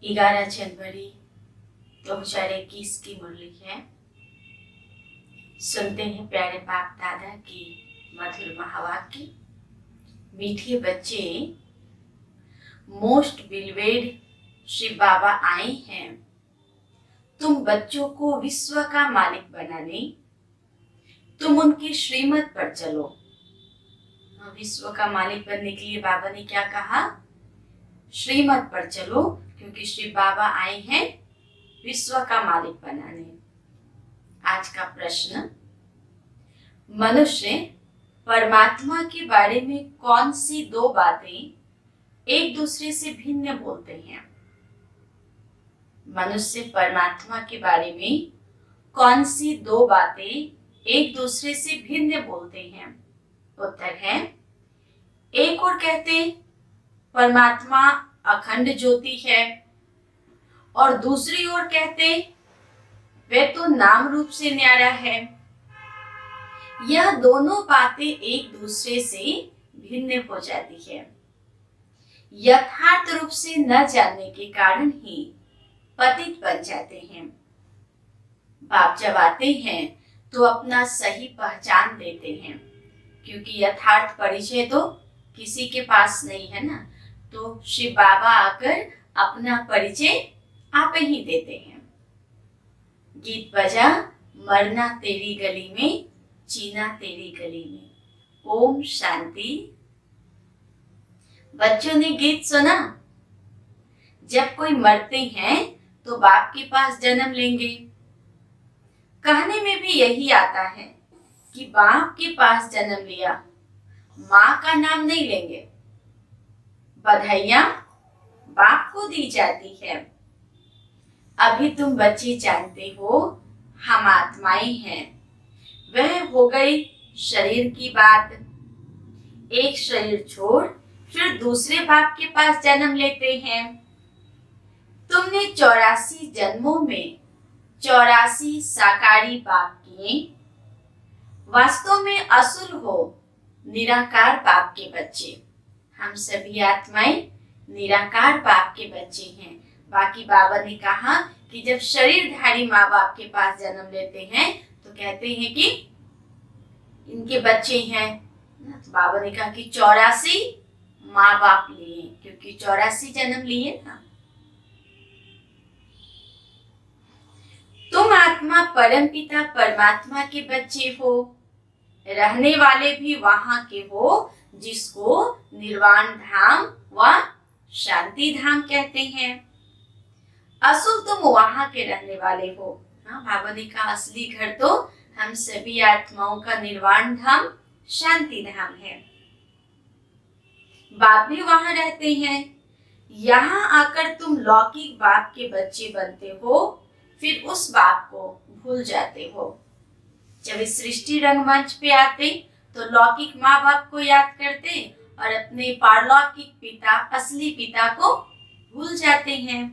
11 जनवरी 2021 की मुरली है। सुनते हैं प्यारे बाप दादा की मधुर महावाक्य। मीठे बच्चे, मोस्ट बिलवेड श्री बाबा आए हैं तुम बच्चों को विश्व का मालिक बनाने। तुम उनकी श्रीमत पर चलो। विश्व का मालिक बनने के लिए बाबा ने क्या कहा? श्रीमत पर चलो, क्योंकि श्री बाबा आए हैं विश्व का मालिक बनाने। आज का प्रश्न, मनुष्य परमात्मा के बारे में कौन सी दो बातें एक दूसरे से भिन्न बोलते हैं? मनुष्य परमात्मा के बारे में कौन सी दो बातें एक दूसरे से भिन्न बोलते हैं? उत्तर है, एक और कहते परमात्मा अखंड ज्योति है, और दूसरी ओर कहते वे तो नाम रूप से न्यारा है। यह दोनों बातें एक दूसरे से भिन्न हो जाती है। यथार्थ रूप से न जानने के कारण ही पतित बन जाते हैं। बाप जब आते हैं तो अपना सही पहचान देते हैं, क्योंकि यथार्थ परिचय तो किसी के पास नहीं है ना। तो श्री बाबा आकर अपना परिचय आप ही देते हैं। गीत बजा, मरना तेरी गली में, जीना तेरी गली में। ओम शांति। बच्चों ने गीत सुना? जब कोई मरते हैं तो बाप के पास जन्म लेंगे। कहने में भी यही आता है कि बाप के पास जन्म लिया, माँ का नाम नहीं लेंगे। बधाइयाँ बाप को दी जाती है। अभी तुम बच्चे जानते हो हम आत्माएं हैं। वह हो गई शरीर की बात। एक शरीर छोड़ फिर दूसरे बाप के पास जन्म लेते हैं। तुमने 84 जन्मों में 84 साकारी बाप किए। वास्तव में असुर हो निराकार बाप के बच्चे। हम सभी आत्माएं निराकार बाप के बच्चे हैं। बाकी बाबा ने कहा कि जब शरीरधारी माँ बाप के पास जन्म लेते हैं तो कहते हैं कि इनके बच्चे हैं। तो बाबा ने कहा कि 84 माँ बाप लिए, क्योंकि 84 जन्म लिए ना। तुम आत्मा परम पिता परमात्मा के बच्चे हो। रहने वाले भी वहां के हो जिसको निर्वाण धाम व शांति धाम कहते हैं। असुर तुम वहां के रहने वाले हो। बाबा ने कहा असली घर तो हम सभी आत्माओं का निर्वाण धाम शांति धाम है। बाप भी वहां रहते हैं। यहाँ आकर तुम लौकिक बाप के बच्चे बनते हो, फिर उस बाप को भूल जाते हो। जब इस सृष्टि रंगमंच पे आते तो लौकिक माँ बाप को याद करते और अपने पारलौकिक पिता, असली पिता को भूल जाते हैं।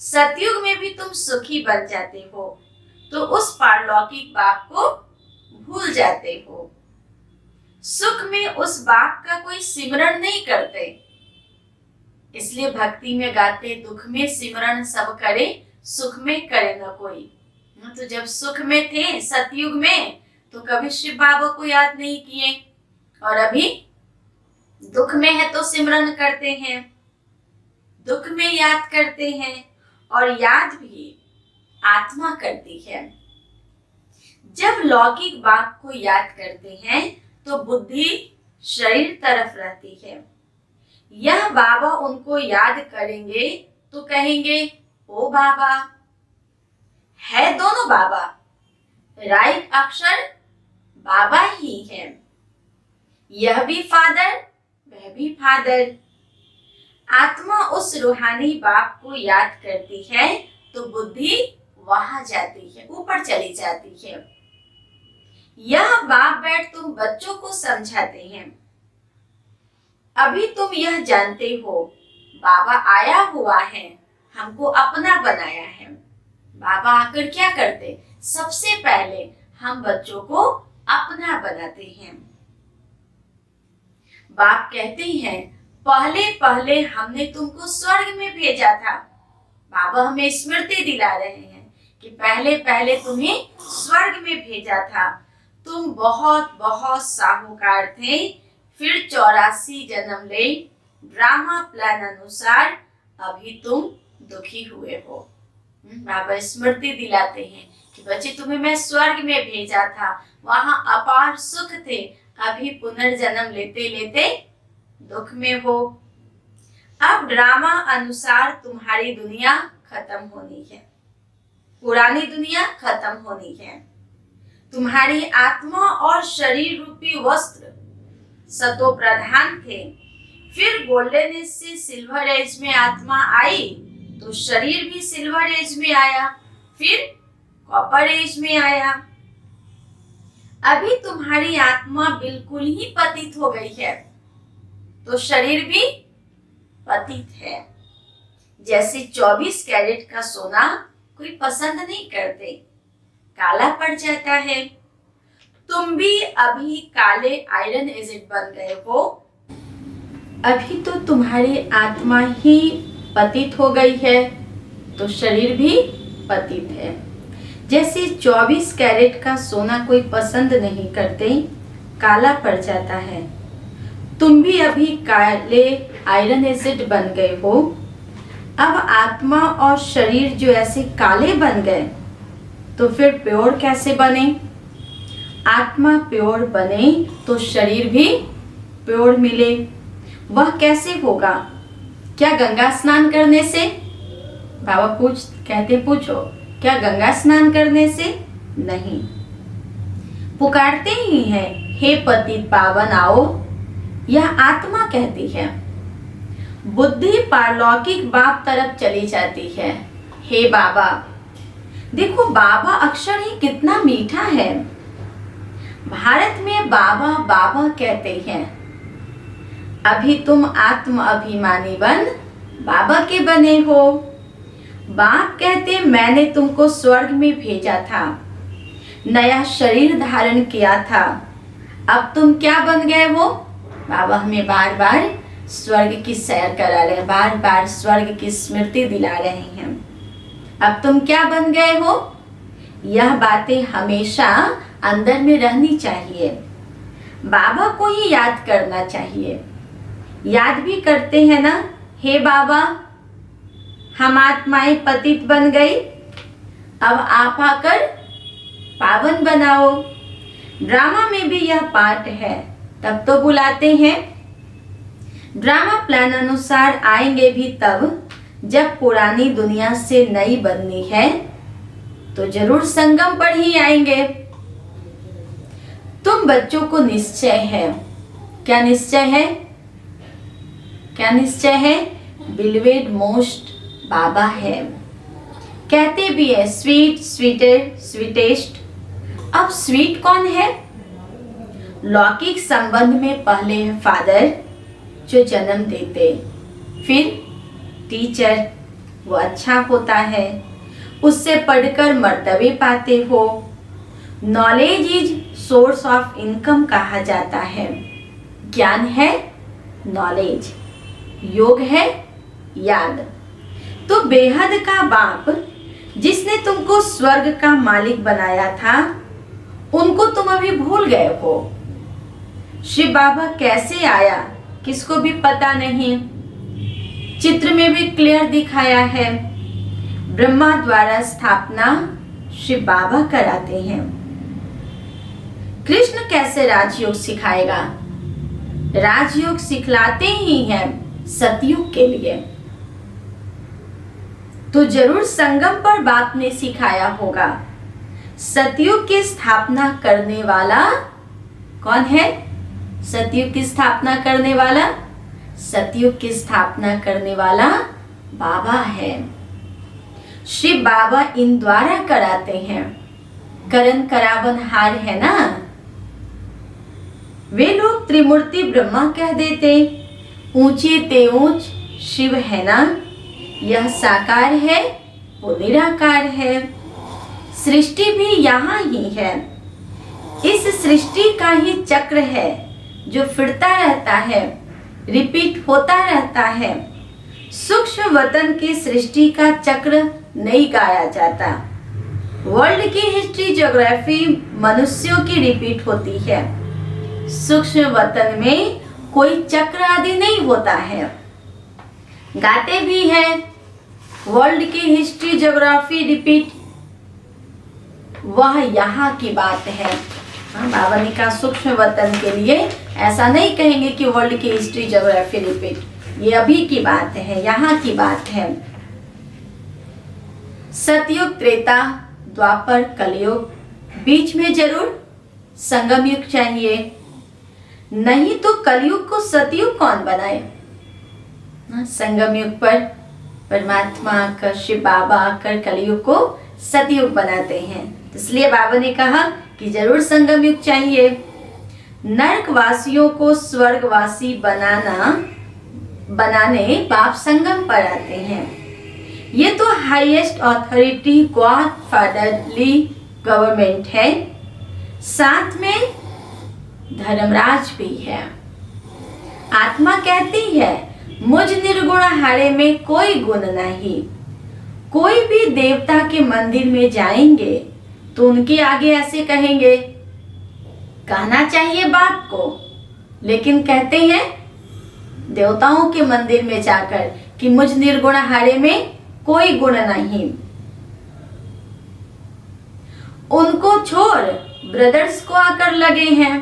सतयुग में भी तुम सुखी बन जाते हो तो उस पारलौकिक बाप को भूल जाते हो। सुख में उस बाप का कोई सिमरण नहीं करते, इसलिए भक्ति में गाते दुख में सिमरण सब करे, सुख में करे न कोई। तो जब सुख में थे सतयुग में तो कभी शिव बाबा को याद नहीं किए, और अभी दुख में है तो सिमरन करते हैं, दुख में याद करते हैं, और याद भी आत्मा करती है। जब लौकिक बाप को याद करते हैं तो बुद्धि शरीर तरफ रहती है। यह बाबा उनको याद करेंगे तो कहेंगे ओ बाबा। है दोनों बाबा, राइट अक्षर बाबा ही है। यह भी फादर, वह भी फादर। आत्मा उस रूहानी बाप को याद करती है तो बुद्धि वहां जाती है, ऊपर चली जाती है। यह बाप बैठ तुम बच्चों को समझाते हैं। अभी तुम यह जानते हो बाबा आया हुआ है, हमको अपना बनाया है। बाबा आकर क्या करते? सबसे पहले हम बच्चों को अपना बनाते हैं। बाप कहते हैं पहले पहले हमने तुमको स्वर्ग में भेजा था, बाबा हमें स्मृति दिला रहे हैं कि पहले पहले तुम्हें स्वर्ग में भेजा था, तुम बहुत बहुत साहूकार थे, फिर 84 जन्म ले ड्रामा प्लान अनुसार अभी तुम दुखी हुए हो। बाबा स्मृति दिलाते हैं कि बच्चे तुम्हें मैं स्वर्ग में भेजा था, वहां अपार सुख थे, अभी पुनर्जन्म लेते लेते दुख में हो। अब ड्रामा अनुसार तुम्हारी दुनिया खत्म होनी है, पुरानी दुनिया खत्म होनी है। तुम्हारी आत्मा और शरीर रूपी वस्त्र सतो प्रधान थे, फिर गोल्डन एज से सिल्वर एज में आत्मा आई तो शरीर भी सिल्वर एज में आया, फिर कॉपर एज में आया। अभी तुम्हारी आत्मा बिल्कुल ही पतित हो गई है तो शरीर भी पतित है। जैसे 24 कैरेट का सोना कोई पसंद नहीं करते, काला पड़ जाता है। तुम भी अभी काले आयरन एसिड बन गए हो। अभी तो तुम्हारी आत्मा ही पतित हो गई है तो शरीर भी पतित है। जैसे 24 कैरेट का सोना कोई पसंद नहीं करते, काला पड़ जाता है, तुम भी अभी काले आयरन एसिड बन गए हो। अब आत्मा और शरीर जो ऐसे काले बन गए तो फिर प्योर कैसे बने? आत्मा प्योर बने तो शरीर भी प्योर मिले। वह कैसे होगा? क्या गंगा स्नान करने से? बाबा पूछो, क्या गंगा स्नान करने से? नहीं। पुकारते ही हैं, हे पतित पावन आओ, यह आत्मा कहती है। बुद्धि पारलौकिक बाप तरफ चली जाती है, हे बाबा। देखो बाबा अक्षर ही कितना मीठा है। भारत में बाबा बाबा कहते हैं। अभी तुम आत्म अभिमानी बन बाबा के बने हो। बाप कहते मैंने तुमको स्वर्ग में भेजा था, नया शरीर धारण किया था। अब तुम क्या बन गए हो? बाबा हमें बार बार स्वर्ग की सैर करा रहे हैं, बार बार स्वर्ग की स्मृति दिला रहे हैं। अब तुम क्या बन गए हो? यह बातें हमेशा अंदर में रहनी चाहिए। बाबा को ही याद करना चाहिए। याद भी करते हैं ना, हे बाबा हम आत्माएं पतित बन गई, अब आप आकर पावन बनाओ। ड्रामा में भी यह पार्ट है, तब तो बुलाते हैं। ड्रामा प्लान अनुसार आएंगे भी तब जब पुरानी दुनिया से नई बननी है, तो जरूर संगम पर ही आएंगे। तुम बच्चों को निश्चय है। क्या निश्चय है? क्या निश्चय है? बिलवेड मोस्ट बाबा है। कहते भी है स्वीट स्वीटर स्वीटेस्ट। अब स्वीट कौन है? लौकिक संबंध में पहले है फादर जो जन्म देते, फिर टीचर, वो अच्छा होता है, उससे पढ़कर मर्तबे पाते हो। Knowledge is source of income कहा जाता है। ज्ञान है नॉलेज, योग है याद। तो बेहद का बाप जिसने तुमको स्वर्ग का मालिक बनाया था, उनको तुम अभी भूल गए हो। शिव बाबा कैसे आया किसको भी पता नहीं। चित्र में भी क्लियर दिखाया है, ब्रह्मा द्वारा स्थापना शिव बाबा कराते हैं। कृष्ण कैसे राजयोग सिखाएगा? राजयोग सिखलाते ही हैं सतयुग के लिए। तो जरूर संगम पर बाप ने सिखाया होगा। सतयुग की स्थापना करने वाला कौन है? सतयुग की स्थापना करने वाला, सतयुग की स्थापना करने वाला बाबा है। शिव बाबा इन द्वारा कराते हैं। करण करावन हार है ना। वे लोग त्रिमूर्ति ब्रह्मा कह देते, ऊंचे ते ऊंच शिव है ना। यह साकार है, वो निराकार है। सृष्टि भी यहाँ ही है। इस सृष्टि का ही चक्र है जो फिरता रहता है, रिपीट होता रहता है। सूक्ष्म वतन की सृष्टि का चक्र नहीं गाया जाता। वर्ल्ड की हिस्ट्री ज्योग्राफी मनुष्यों की रिपीट होती है। सूक्ष्म वतन में कोई चक्र आदि नहीं होता है। गाते भी हैं वर्ल्ड की हिस्ट्री ज्योग्राफी रिपीट, वह यहाँ की बात है। बाबा ने कहा सूक्ष्म वतन के लिए ऐसा नहीं कहेंगे कि वर्ल्ड की हिस्ट्री ज्योग्राफी रिपीट, ये अभी की बात है, यहाँ की बात है। सतयुग, त्रेता, द्वापर, कलयुग, बीच में जरूर संगम युग चाहिए, नहीं तो कलयुग को सतयुग कौन बनाए। संगम युग पर परमात्मा आकर, शिव बाबा आकर कलयुग को सतयुग बनाते हैं, इसलिए बाबा ने कहा कि जरूर संगम युग चाहिए। नरकवासियों को स्वर्गवासी बनाने बाप संगम पर आते हैं। ये तो highest authority God fatherly government है, साथ में धर्मराज भी है। आत्मा कहती है मुझ निर्गुण हारे में कोई गुण नहीं। कोई भी देवता के मंदिर में जाएंगे तो उनके आगे ऐसे कहेंगे, कहना चाहिए बाप को, लेकिन कहते हैं देवताओं के मंदिर में जाकर कि मुझ निर्गुण हारे में कोई गुण नहीं। उनको छोड़ ब्रदर्स को आकर लगे हैं,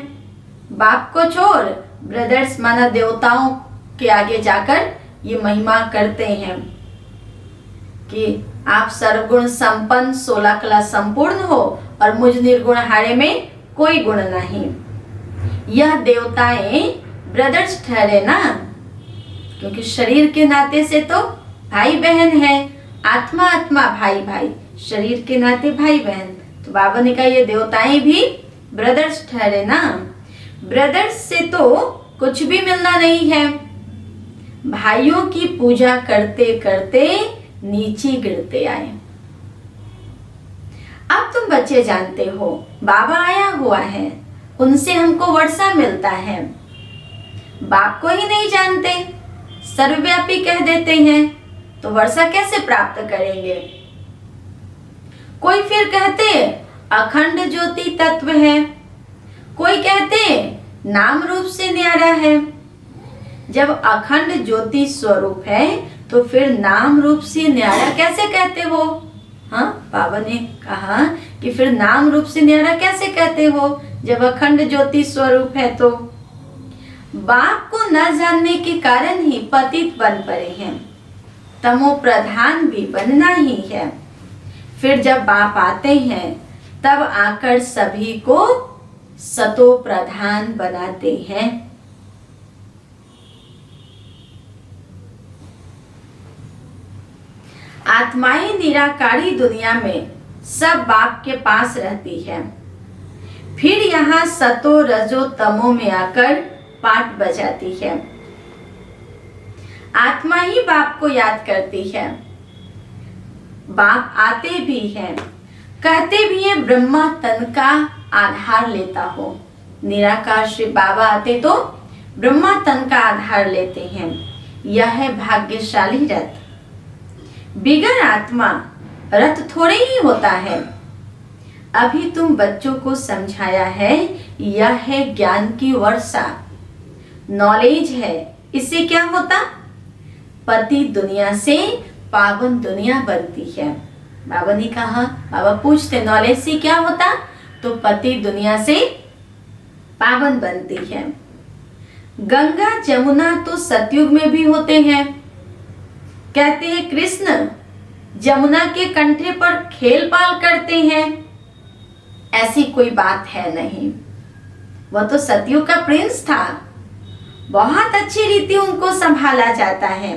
बाप को छोड़ ब्रदर्स माना देवताओं के आगे जाकर ये महिमा करते हैं कि आप सर्वगुण संपन्न 16 कला संपूर्ण हो और मुझ निर्गुण हारे में कोई गुण नहीं। यह देवताएं ब्रदर्स ठहरे ना, क्योंकि शरीर के नाते से तो भाई बहन है, आत्मा आत्मा भाई भाई, शरीर के नाते भाई बहन। तो बाबा ने कहा ये देवताएं भी ब्रदर्स ठहरे ना। ब्रदर्स से तो कुछ भी मिलना नहीं है। भाइयों की पूजा करते करते नीचे गिरते आए। अब तुम बच्चे जानते हो बाबा आया हुआ है, उनसे हमको वर्षा मिलता है। बाप को ही नहीं जानते, सर्वव्यापी कह देते हैं, तो वर्षा कैसे प्राप्त करेंगे। कोई फिर कहते अखंड ज्योति तत्व है, कोई कहते नाम रूप से न्यारा है। जब अखंड ज्योति स्वरूप है तो फिर नाम रूप से न्यारा कैसे कहते हो। हाँ, बाबा ने कहा कि फिर नाम रूप से न्यारा कैसे कहते हो जब अखंड ज्योति स्वरूप है। तो बाप को न जानने के कारण ही पतित बन पड़े हैं, तमो प्रधान भी बनना ही है। फिर जब बाप आते हैं तब आकर सभी को सतो प्रधान बनाते हैं। आत्माएं निराकारी दुनिया में सब बाप के पास रहती है, फिर यहाँ सतो रजो तमो में आकर पाठ बजाती है। आत्मा ही बाप को याद करती है। बाप आते भी हैं, कहते भी हैं ब्रह्मा तन का आधार लेता हो। निराकार श्री बाबा आते तो ब्रह्मा तन का आधार लेते हैं। यह है भाग्यशाली रथ। बिगर आत्मा रथ थोड़े ही होता है। अभी तुम बच्चों को समझाया है, यह है ज्ञान की वर्षा, नॉलेज है। इससे क्या होता, पति दुनिया से पावन दुनिया बनती है। बाबा ने कहा, बाबा पूछते नॉलेज से क्या होता, तो पति दुनिया से पावन बनती है। गंगा जमुना तो सतयुग में भी होते हैं। कहते हैं कृष्ण जमुना के कंठे पर खेल पाल करते हैं, ऐसी कोई बात है नहीं। वह तो सतयुग का प्रिंस था। बहुत अच्छी रीति उनको संभाला जाता है,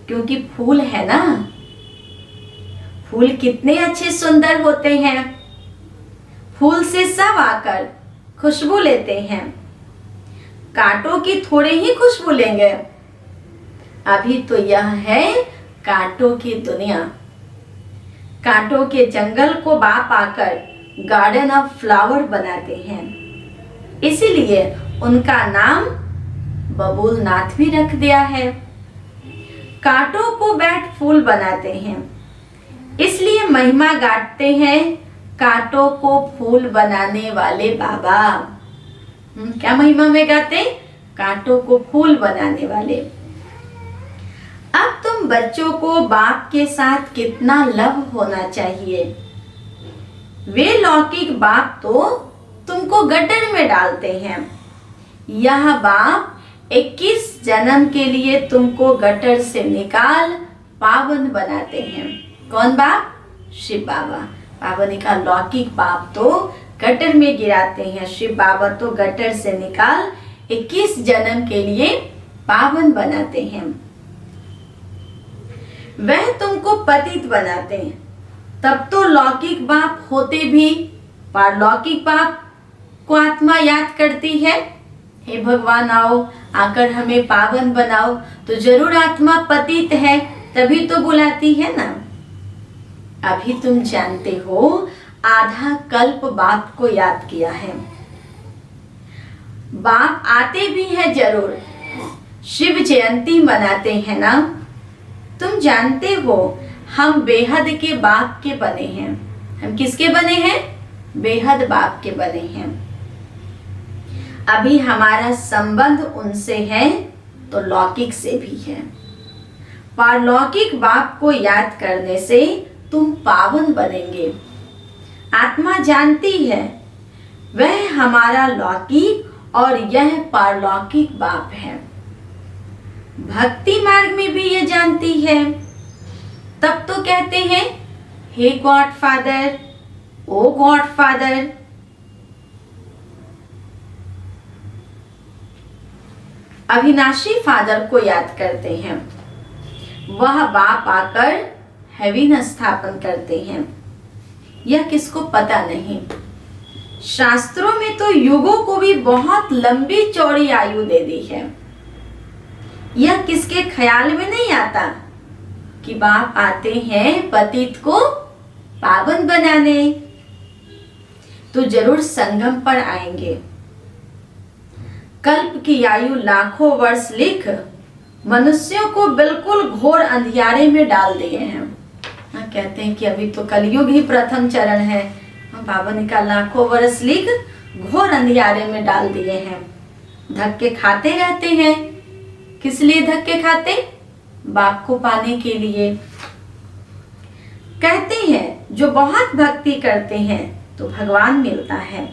क्योंकि फूल है ना, फूल कितने अच्छे सुंदर होते हैं। फूल से सब आकर खुशबू लेते हैं। कांटों की थोड़े ही खुशबू लेंगे। अभी तो यह है कांटों की दुनिया। कांटों के जंगल को बाप आकर गार्डन ऑफ फ्लावर बनाते हैं, इसीलिए उनका नाम बबूल नाथ भी रख दिया है। कांटों को बैठ फूल बनाते हैं, इसलिए महिमा गाते हैं कांटों को फूल बनाने वाले बाबा। क्या महिमा में गाते हैं? कांटों को फूल बनाने वाले। अब तुम बच्चों को बाप के साथ कितना लव होना चाहिए। वे लौकिक बाप तो तुमको गटर में डालते हैं, यह बाप 21 जन्म के लिए तुमको गटर से निकाल पावन बनाते हैं। कौन बाप? शिव बाबा। पावन का लौकिक बाप तो गटर में गिराते हैं, शिव बाबा तो गटर से निकाल 21 जन्म के लिए पावन बनाते हैं। वह तुमको पतित बनाते हैं, तब तो लौकिक बाप होते भी पारलौकिक बाप को आत्मा याद करती है, हे भगवान आओ आकर हमें पावन बनाओ। तो जरूर आत्मा पतित है तभी तो बुलाती है ना। अभी तुम जानते हो आधा कल्प बाप को याद किया है। बाप आते भी हैं जरूर, शिव जयंती मनाते हैं ना। तुम जानते हो हम बेहद के बाप के बने हैं। हम किसके बने हैं? बेहद बाप के बने हैं। अभी हमारा संबंध उनसे है तो लौकिक से भी है। पारलौकिक बाप को याद करने से तुम पावन बनेंगे। आत्मा जानती है वह हमारा लौकिक और यह पारलौकिक बाप है। भक्ति मार्ग में भी यह जानती है, तब तो कहते हैं हे गॉड फादर, ओ गॉड फादर। अविनाशी फादर को याद करते हैं, वह बाप आकर हेवन स्थापन करते हैं। यह किसको पता नहीं। शास्त्रों में तो युगों को भी बहुत लंबी चौड़ी आयु दे दी है। यह किसके ख्याल में नहीं आता कि बाप आते हैं पतित को पावन बनाने। तो जरूर संगम पर आएंगे। कल्प की आयु लाखों वर्ष लिख मनुष्यों को बिल्कुल घोर अंधियारे में डाल दिए हैं। कहते हैं कि अभी तो कलयुग ही प्रथम चरण है। बाबा ने कहा लाखों वर्ष लिख घोर अंधियारे में डाल दिए हैं। धक्के खाते रहते हैं। किस लिए धक्के खाते? बाप को पाने के लिए। कहते हैं जो बहुत भक्ति करते हैं तो भगवान मिलता है।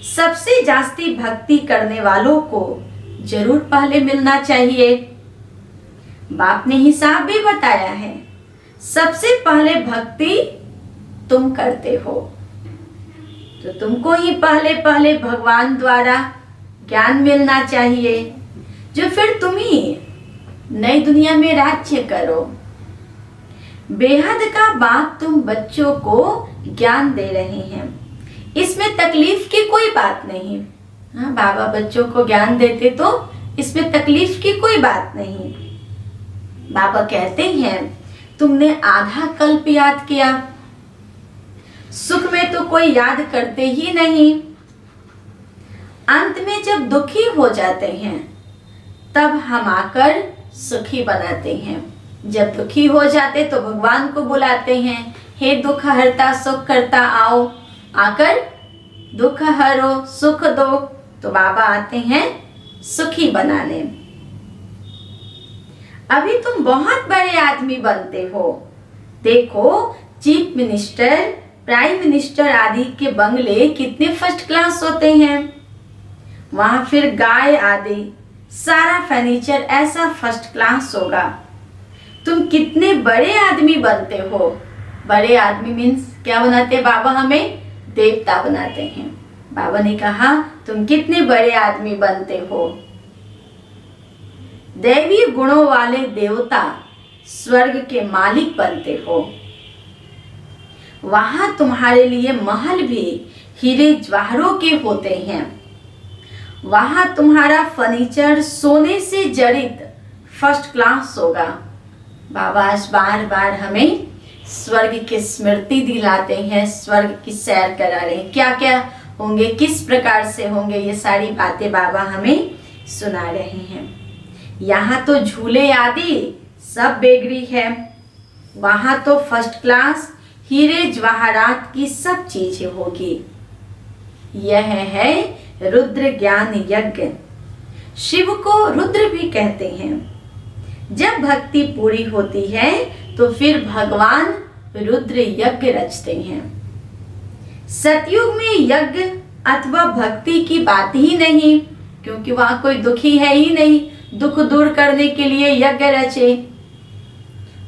सबसे जास्ती भक्ति करने वालों को जरूर पहले मिलना चाहिए। बाप ने हिसाब भी बताया है। सबसे पहले भक्ति तुम करते हो तो तुमको ही पहले पहले भगवान द्वारा ज्ञान मिलना चाहिए, जो फिर तुम ही नई दुनिया में राज्य करो। बेहद का बाप तुम बच्चों को ज्ञान दे रहे हैं, इसमें तकलीफ की कोई बात नहीं। हाँ, बाबा बच्चों को ज्ञान देते तो इसमें तकलीफ की कोई बात नहीं। बाबा कहते हैं तुमने आधा कल्प याद किया, सुख में तो कोई याद करते ही नहीं। अंत में जब दुखी हो जाते हैं तब हम आकर सुखी बनाते हैं। जब दुखी हो जाते तो भगवान को बुलाते हैं, हे दुख हरता सुख करता आओ, आकर दुख हरो सुख दो। तो बाबा आते हैं सुखी बनाने। अभी तुम बहुत बड़े आदमी बनते हो। देखो चीफ मिनिस्टर, प्राइम मिनिस्टर आदि के बंगले कितने फर्स्ट क्लास होते हैं। वहां फिर गाय आदि सारा फर्नीचर ऐसा फर्स्ट क्लास होगा। तुम कितने बड़े आदमी बनते हो। बड़े आदमी मीन्स क्या बनाते हैं बाबा? हमें देवता बनाते हैं। बाबा ने कहा तुम कितने बड़े आदमी बनते हो। दैवी गुणों वाले देवता स्वर्ग के मालिक बनते हो। वहां तुम्हारे लिए महल भी हीरे जवाहरों के होते हैं। वहां तुम्हारा फर्नीचर सोने से जड़ित फर्स्ट क्लास होगा। बाबा आज बार बार हमें स्वर्ग की स्मृति दिलाते हैं, स्वर्ग की सैर करा रहे हैं। क्या क्या होंगे, किस प्रकार से होंगे, ये सारी बातें बाबा हमें सुना रहे हैं। यहाँ तो झूले आदि सब बेगरी है, वहां तो फर्स्ट क्लास हीरे जवाहरात की सब चीजें होगी। यह है रुद्र ज्ञान यज्ञ। शिव को रुद्र भी कहते हैं। जब भक्ति पूरी होती है तो फिर भगवान रुद्र यज्ञ रचते हैं। सतयुग में यज्ञ अथवा भक्ति की बात ही नहीं, क्योंकि वहां कोई दुखी है ही नहीं, दुख दूर करने के लिए यज्ञ रचे।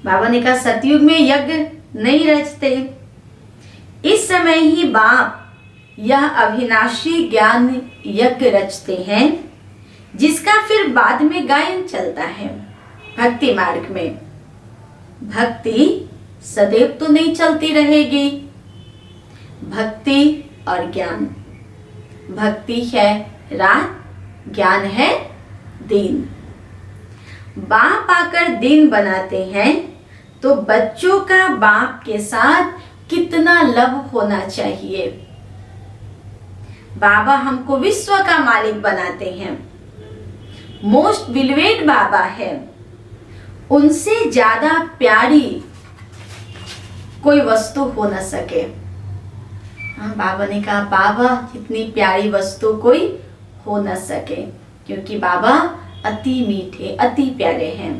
बाबा ने कहा सतयुग में यज्ञ नहीं रचते। इस समय ही बाप यह अविनाशी ज्ञान यज्ञ रचते हैं, जिसका फिर बाद में गायन चलता है भक्ति मार्ग में। भक्ति सदैव तो नहीं चलती रहेगी। भक्ति और ज्ञान, भक्ति है रात, ज्ञान है दिन। बाप आकर दिन बनाते हैं तो बच्चों का बाप के साथ कितना लव होना चाहिए। बाबा हमको विश्व का मालिक बनाते हैं। मोस्ट बिलवेड बाबा है, उनसे ज्यादा प्यारी कोई वस्तु हो न सके। हाँ, बाबा ने कहा बाबा जितनी प्यारी वस्तु कोई हो न सके, क्योंकि बाबा अति मीठे अति प्यारे हैं।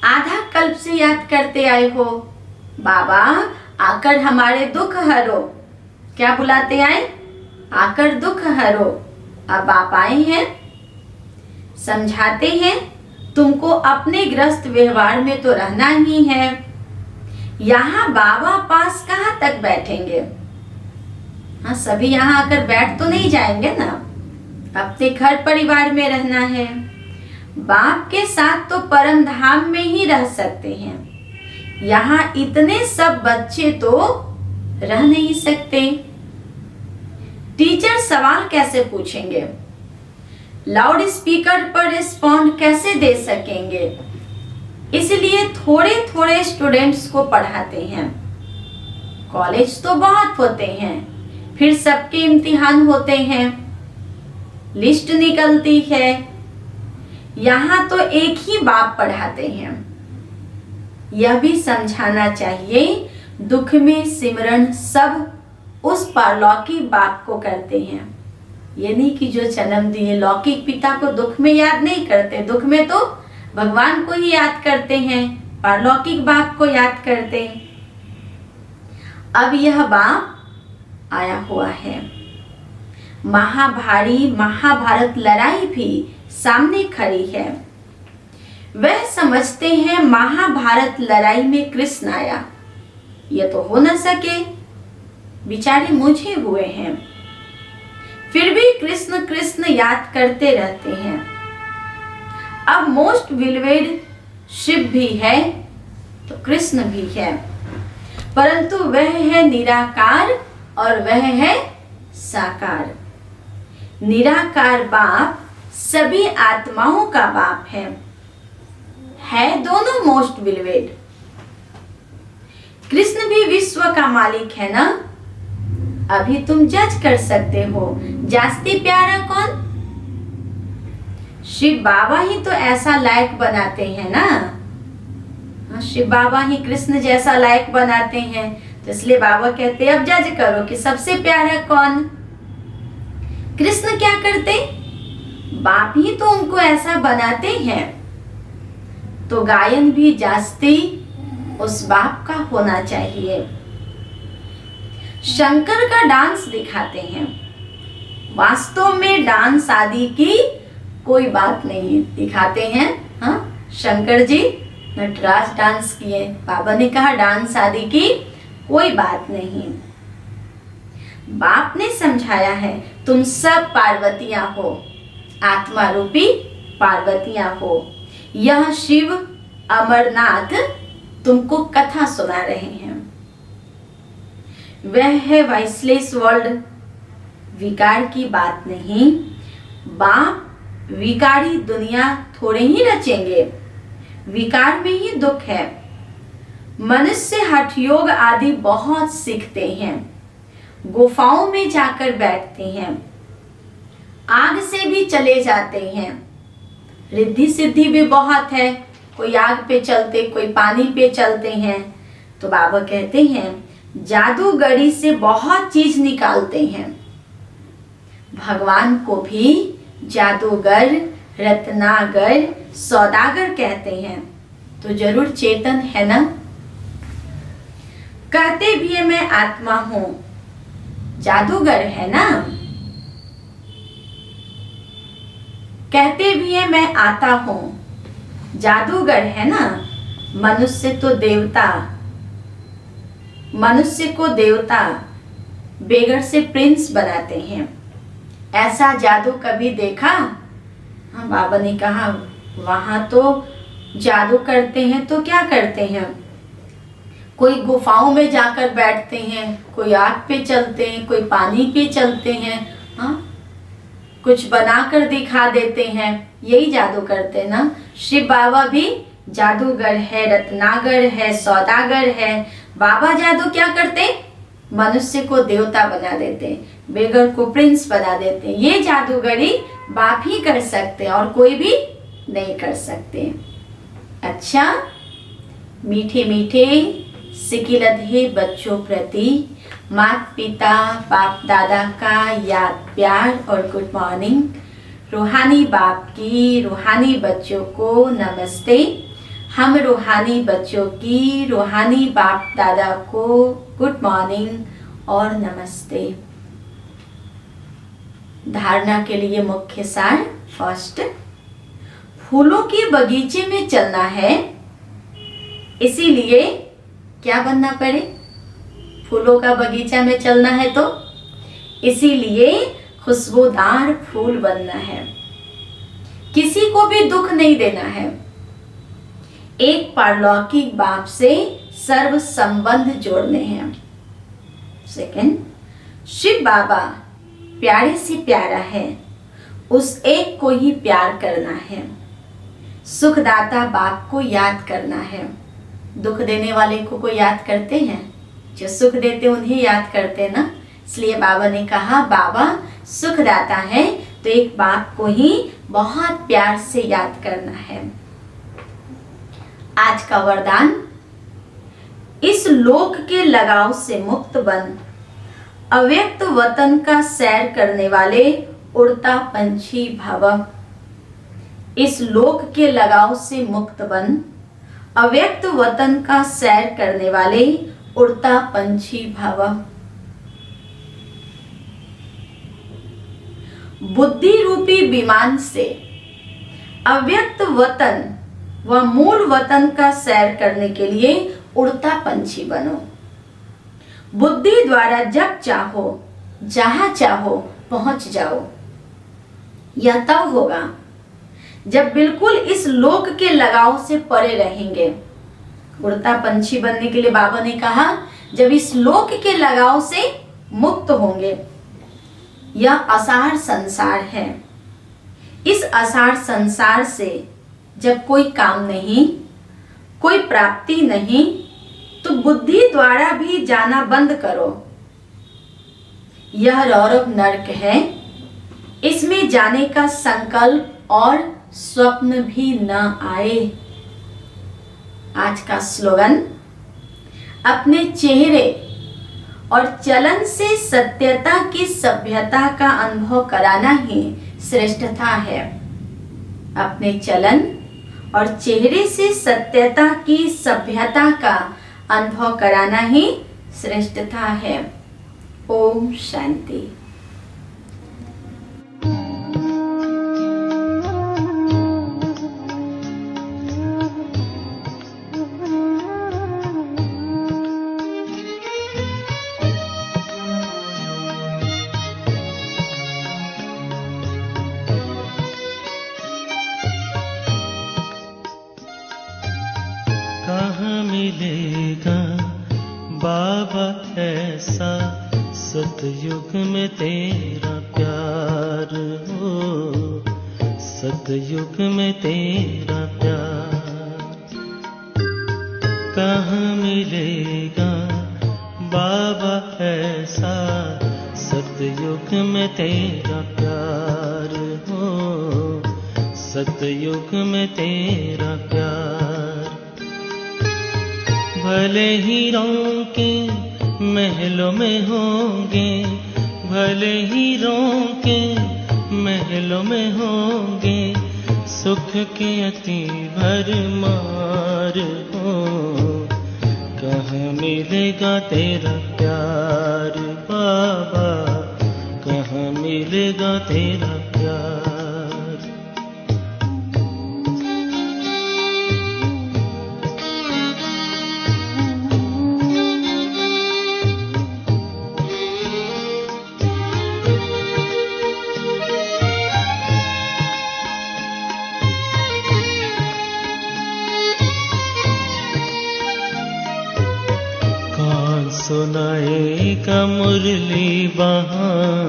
आधा कल्प से याद करते आए हो, बाबा आकर हमारे दुख हरो। क्या बुलाते आए? आकर दुख हरो। अब आप आए हैं, समझाते हैं तुमको अपने ग्रस्त व्यवहार में तो रहना ही है। यहाँ बाबा पास कहाँ तक बैठेंगे? हाँ, सभी यहाँ आकर बैठ तो नहीं जाएंगे ना, अपने घर परिवार में रहना है। बाप के साथ तो परम धाम में ही रह सकते हैं। यहाँ इतने सब बच्चे तो रह नहीं सकते। टीचर सवाल कैसे पूछेंगे? लाउड स्पीकर पर रिस्पॉन्ड कैसे दे सकेंगे? इसलिए थोड़े थोड़े स्टूडेंट्स को पढ़ाते हैं। कॉलेज तो बहुत होते हैं, फिर सबके इम्तिहान होते हैं, लिस्ट निकलती है। यहाँ तो एक ही बाप पढ़ाते हैं। यह भी समझाना चाहिए दुख में सिमरन सब उस पारलौकिक बाप को करते हैं। ये नहीं कि जो जन्म दिए लौकिक पिता को दुख में याद नहीं करते, दुख में तो भगवान को ही याद करते हैं, पारलौकिक बाप को याद करते हैं। अब यह बाप आया हुआ है। महाभारी महाभारत लड़ाई भी सामने खड़ी है। वह समझते हैं महाभारत लड़ाई में कृष्ण आया, ये तो हो न सके, बेचारे मुझे हुए हैं। फिर भी कृष्ण कृष्ण याद करते रहते हैं। अब मोस्ट बिलवेड शिव भी है तो कृष्ण भी है, परंतु वह है निराकार और वह है साकार। निराकार बाप सभी आत्माओं का बाप है दोनों मोस्ट बिलवेड। कृष्ण भी विश्व का मालिक है ना। अभी तुम जज कर सकते हो जास्ती प्यारा कौन? शिव बाबा ही तो ऐसा लायक बनाते हैं ना। शिव बाबा ही कृष्ण जैसा लायक बनाते हैं, तो इसलिए बाबा कहते हैं अब जज करो कि सबसे प्यारा कौन। कृष्ण क्या करते? बाप ही तो उनको ऐसा बनाते हैं, तो गायन भी जास्ती उस बाप का होना चाहिए। शंकर का डांस दिखाते हैं, वास्तव में डांस आदि की कोई बात नहीं दिखाते हैं। हाँ, शंकर जी नटराज डांस किए, बाबा ने कहा डांस आदि की कोई बात नहीं। बाप ने समझाया है तुम सब पार्वतियां हो, आत्मा रूपी पार्वतियां हो। यह शिव अमरनाथ तुमको कथा सुना रहे हैं। वह है वाइसलेस वर्ल्ड, विकार की बात नहीं। बाप विकारी दुनिया थोड़े ही रचेंगे, विकार में ही दुख है। मनुष्य हठ योग आदि बहुत सीखते हैं, गुफाओं में जाकर बैठते हैं, आग से भी चले जाते हैं। रिद्धि सिद्धि भी बहुत है, कोई आग पे चलते, कोई पानी पे चलते हैं। तो बाबा कहते हैं जादूगरी से बहुत चीज निकालते हैं। भगवान को भी जादूगर, रत्नागर, सौदागर कहते हैं। तो जरूर चेतन है ना। कहते भी है मैं आत्मा हूं, जादूगर है ना। कहते भी है मैं आता हूं, जादूगर है ना। मनुष्य तो देवता, मनुष्य को देवता, बेगर से प्रिंस बनाते हैं। ऐसा जादू कभी देखा? हाँ, बाबा ने कहा वहां तो जादू करते हैं तो क्या करते हैं, कोई गुफाओं में जाकर बैठते हैं, कोई आग पे चलते हैं, कोई पानी पे चलते हैं, हाँ कुछ बनाकर दिखा देते हैं, यही जादू करते हैं ना। शिव बाबा भी जादूगर है, रत्नागर है, सौदागर है। बाबा जादू क्या करते? मनुष्य को देवता बना देते, बेगर को प्रिंस बना देते। ये जादूगरी बाप ही कर सकते और कोई भी नहीं कर सकते। अच्छा, मीठे मीठे सिकिलधे बच्चों प्रति माता पिता बाप दादा का याद प्यार और गुड मॉर्निंग। रूहानी बाप की रूहानी बच्चों को नमस्ते। हम रूहानी बच्चों की रूहानी बाप दादा को गुड मॉर्निंग और नमस्ते। धारणा के लिए मुख्य सार। फर्स्ट, फूलों के बगीचे में चलना है, इसीलिए क्या बनना पड़े? फूलों का बगीचा में चलना है तो इसीलिए खुशबूदार फूल बनना है। किसी को भी दुख नहीं देना है। एक पारलौकिक बाप से सर्व संबंध जोड़ने हैं। सेकंड, शिव बाबा प्यारे से प्यारा है, उस एक को ही प्यार करना है। सुखदाता बाप को याद करना है। दुख देने वाले को कोई याद करते हैं? जो सुख देते उन्हें याद करते हैं ना। इसलिए बाबा ने कहा बाबा सुखदाता है, तो एक बाप को ही बहुत प्यार से याद करना है। आज का वरदान, इस लोक के लगाव से मुक्त बन, अव्यक्त वतन का सैर करने वाले उड़ता पंछी भव। इस लोक के लगाव से मुक्त बन, अव्यक्त वतन का सैर करने वाले उड़ता पंछी भव। बुद्धि रूपी विमान से अव्यक्त वतन व मूल वतन का सैर करने के लिए उड़ता पंछी बनो। बुद्धि द्वारा जब चाहो जहां चाहो पहुंच जाओ। यह तब होगा जब बिल्कुल इस लोक के लगाव से परे रहेंगे। उड़ता पंछी बनने के लिए बाबा ने कहा जब इस लोक के लगाव से मुक्त होंगे। यह असार संसार है। इस असार संसार से जब कोई काम नहीं, कोई प्राप्ति नहीं, तो बुद्धि द्वारा भी जाना बंद करो। यह रौरव नर्क है, इसमें जाने का संकल्प और स्वप्न भी न आए। आज का स्लोगन, अपने चेहरे और चलन से सत्यता की सभ्यता का अनुभव कराना ही श्रेष्ठता है। अपने चलन और चेहरे से सत्यता की सभ्यता का अनुभव कराना ही श्रेष्ठता है। ओम शांति। कहाँ मिलेगा बाबा ऐसा सतयुग में तेरा प्यार हो, सतयुग में तेरा प्यार। कहाँ मिलेगा बाबा ऐसा सतयुग में तेरा प्यार हो, सतयुग में तेरा प्यार। भले ही के महलों में होंगे, भले ही के महलों में होंगे, सुख के अति भरमार हो। कहाँ मिलेगा तेरा प्यार बाबा, कहाँ मिलेगा तेरा प्यार। सुनाएगा मुरली वहाँ,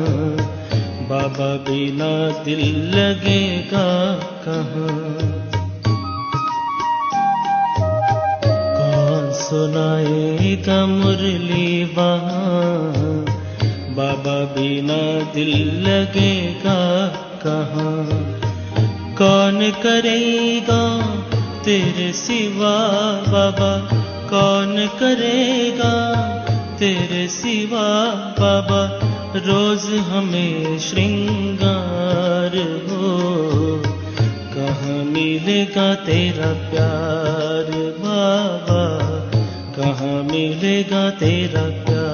बाबा बिना दिल लगेगा कहाँ। कौन सुनाएगा मुरली वहाँ, बाबा बिना दिल लगेगा कहाँ। कौन करेगा तेरे सिवा बाबा, कौन करेगा तेरे सिवा बाबा, रोज हमें श्रृंगार हो। कहाँ मिलेगा तेरा प्यार बाबा, कहाँ मिलेगा तेरा प्यार।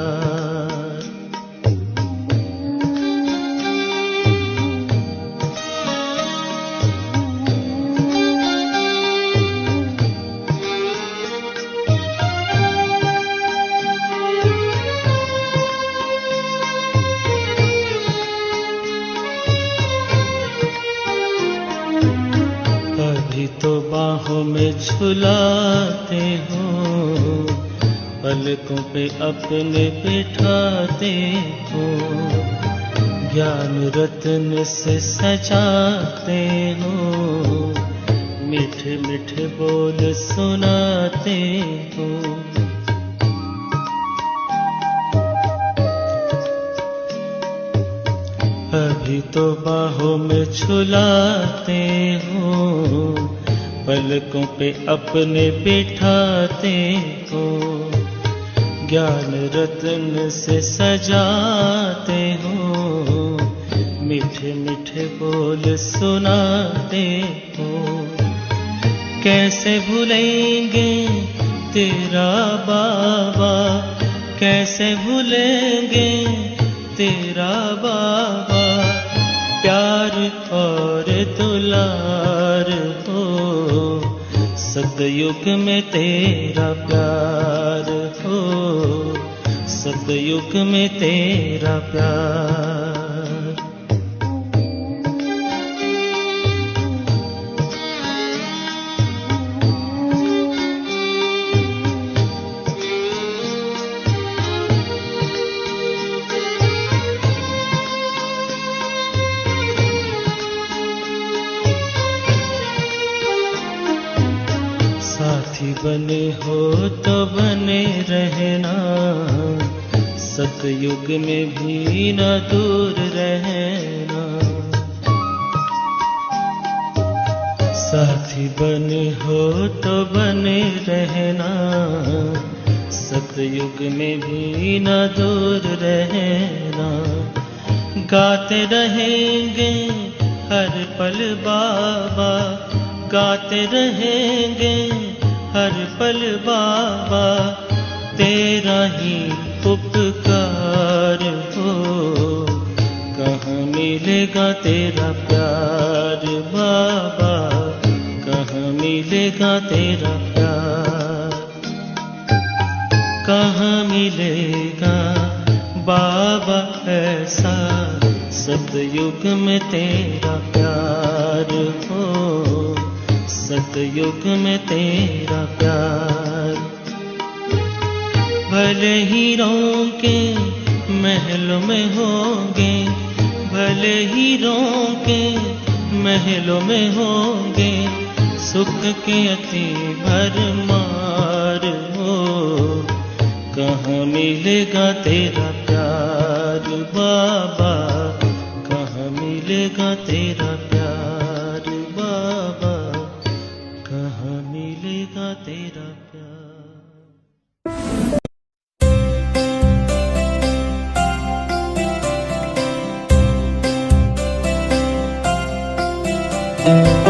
तो बाहों में झुलाते हो, पलकों पे अपने बिठाते हो, ज्ञान रत्न से सजाते हो, मीठे मीठे बोल सुनाते हो। अभी तो बाहों में झुलाते हो, पलकों पे अपने बिठाते हो, ज्ञान रत्न से सजाते हो, मीठे मीठे बोल सुनाते हो। कैसे भूलेंगे तेरा बाबा, कैसे भूलेंगे तेरा बाबा, प्यार और दुलार हो। सतयुग में तेरा प्यार हो, सतयुग में तेरा प्यार। साथी बने हो तो बने रहना, सतयुग में भी न दूर रहना। साथी बने हो तो बने रहना, सतयुग में भी न दूर रहना। गाते रहेंगे हर पल बाबा, गाते रहेंगे हर पल बाबा, तेरा ही उपकार हो। कहाँ मिलेगा तेरा प्यार बाबा, कहाँ मिलेगा तेरा प्यार। कहाँ मिलेगा बाबा ऐसा, सतयुग में तेरा प्यार हो, सतयुग में तेरा प्यार। भले ही के महलों में होंगे, भले ही के महलों में होंगे, सुख के अति भरमार हो। कहाँ मिलेगा तेरा प्यार बाबा, कहाँ मिलेगा तेरा प्यार बाबा। हो